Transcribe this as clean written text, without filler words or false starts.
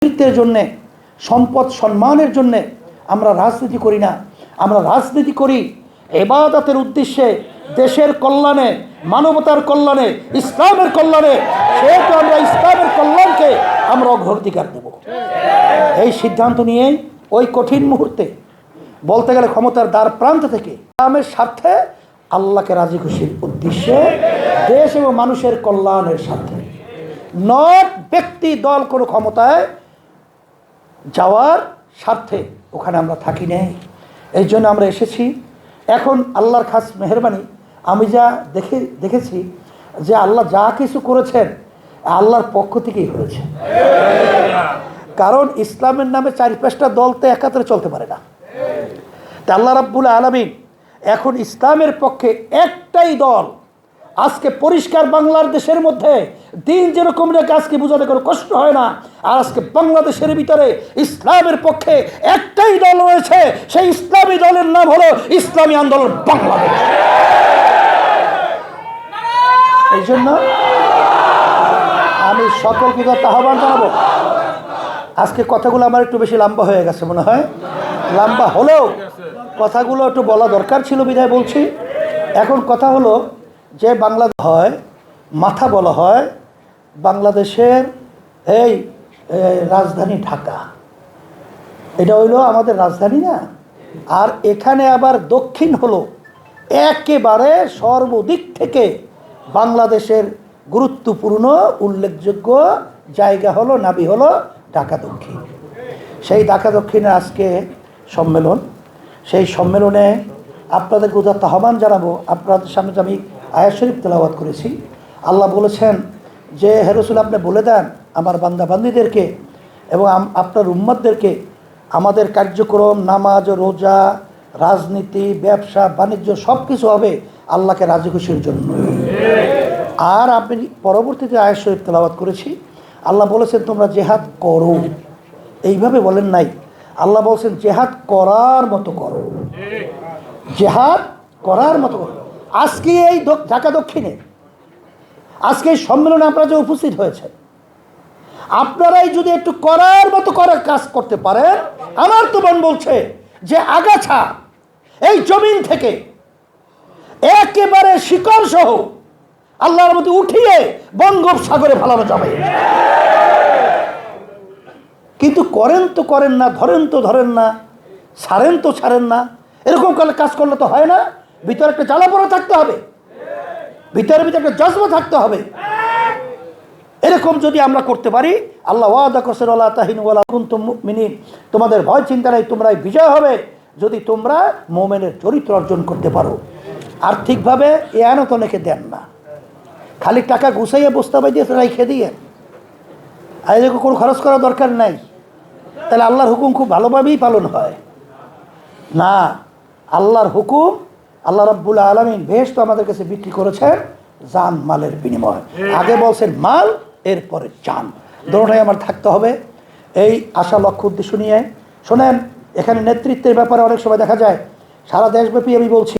নেতৃত্বের জন্যে, সম্পদ সম্মানের জন্যে আমরা রাজনীতি করি না। আমরা রাজনীতি করি ইবাদতের উদ্দেশ্যে, দেশের কল্যাণে, মানবতার কল্যাণে, ইসলামের কল্যাণে। সেহেতু আমরা ইসলামের কল্যাণকে আমরা অগ্রাধিকার দেব। এই সিদ্ধান্ত নিয়ে ওই কঠিন মুহূর্তে, বলতে গেলে ক্ষমতার দ্বার প্রান্ত থেকে, ইসলামের স্বার্থে, আল্লাহকে রাজি খুশির উদ্দেশ্যে, দেশ এবং মানুষের কল্যাণের স্বার্থে, নট ব্যক্তি দল কোনো ক্ষমতায় যাওয়ার স্বার্থে ওখানে আমরা থাকি নেই। এই জন্য আমরা এসেছি। এখন আল্লাহর খাস মেহরবানি, আমি যা দেখেছি যে আল্লাহ যা কিছু করেছেন আল্লাহর পক্ষ থেকেই হয়েছে। কারণ ইসলামের নামে 4-5টা দল তো একাত্রে চলতে পারে না। তা আল্লাহ রাব্বুল আলামিন এখন ইসলামের পক্ষে একটাই দল। আজকে পরিষ্কার বাংলাদেশের মধ্যে দিন যেরকম রেখে আজকে বোঝাতে কোনো কষ্ট হয় না। আর আজকে বাংলাদেশের ভিতরে ইসলামের পক্ষে একটাই দল রয়েছে, সেই ইসলামী দলের নাম হলো ইসলামী আন্দোলন বাংলাদেশ। এই জন্য আমি সকলকে আহ্বান জানাবো। আজকে কথাগুলো আমার একটু বেশি লম্বা হয়ে গেছে মনে হয়। লম্বা হলেও কথাগুলো একটু বলা দরকার ছিল বিধায় বলছি। এখন কথা হলো যে বাংলাদেশ হয়, মাথা বলা হয় বাংলাদেশের এই রাজধানী ঢাকা, এটা হইল আমাদের রাজধানী না। আর এখানে আবার দক্ষিণ হলো একেবারে সর্বদিক থেকে বাংলাদেশের গুরুত্বপূর্ণ উল্লেখযোগ্য জায়গা হলো, নাবি হলো ঢাকা দক্ষিণ। সেই ঢাকা দক্ষিণে আজকে সম্মেলন। সেই সম্মেলনে আপনাদের উদাত্ত আহ্বান জানাবো। আপনাদের সামনে আমি আয়াত শরীফ তেলাওয়াত করেছি। আল্লাহ বলেছেন যে হে রাসূল, আপনি বলে দেন আমার বান্দাবান্দীদেরকে এবং আপনার উম্মতদেরকে, আমাদের কার্যক্রম, নামাজ, রোজা, রাজনীতি, ব্যবসা বাণিজ্য সব কিছু হবে আল্লাহকে রাজি খুশির জন্য। আর আপনি পরবর্তীতে আয়াত শরীফ তেলাওয়াত করেছি, আল্লাহ বলেছেন তোমরা জেহাদ করো। এইভাবে বলেন নাই, আল্লাহ বলছেন জেহাদ করার মতো করো, জেহাদ করার মতো করো। আজকে এই ঢাকা দক্ষিণে, আজকে এই সম্মেলনে আপনারা যে উপস্থিত হয়েছেন, আপনারাই যদি একটু করার মতো করার কাজ করতে পারেন, আমার তো মন বলছে যে আগাছা এই জমিন থেকে একেবারে শিকড় সহ আল্লাহর মধ্যে উঠিয়ে বঙ্গোপসাগরে ফেলানো যাবে। কিন্তু করেন তো করেন না, ধরেন তো ধরেন না, ছাড়েন তো ছাড়েন না। এরকম কাজ করলে তো হয় না। ভিতরে একটা জ্বালাপোড়া থাকতে হবে, ভিতরে একটা জজবা থাকতে হবে। এরকম যদি আমরা করতে পারি, আল্লাহ ওয়াদা করছেন ওয়ালা তাহিনু ওয়ালা কুনতুম মুমিনিন, তোমাদের ভয় চিন্তা নাই, তোমরাই বিজয় হবে যদি তোমরা মুমিনের চরিত্র অর্জন করতে পারো। আর্থিকভাবে এ আনত অনেকে দেন না, খালি টাকা গুছাইয়ে বস্তা বাইয়ে রেখে দিয়ে, আর এরকম কোনো খরচ করার দরকার নাই। তাহলে আল্লাহর হুকুম খুব ভালোভাবেই পালন হয় না। আল্লাহর হুকুম, আল্লাহ রাব্বুল আলামিন বেহেশত আমাদের কাছে বিক্রি করেছেন জান মালের বিনিময়। আগে বলছেন মাল, এরপরে জান, দুটোটাই আমার থাকতে হবে। এই আশা লক্ষ্য উদ্দেশ্য নিয়ে শোনেন, এখানে নেতৃত্বের ব্যাপারে অনেক সময় দেখা যায় সারা দেশব্যাপী আমি বলছি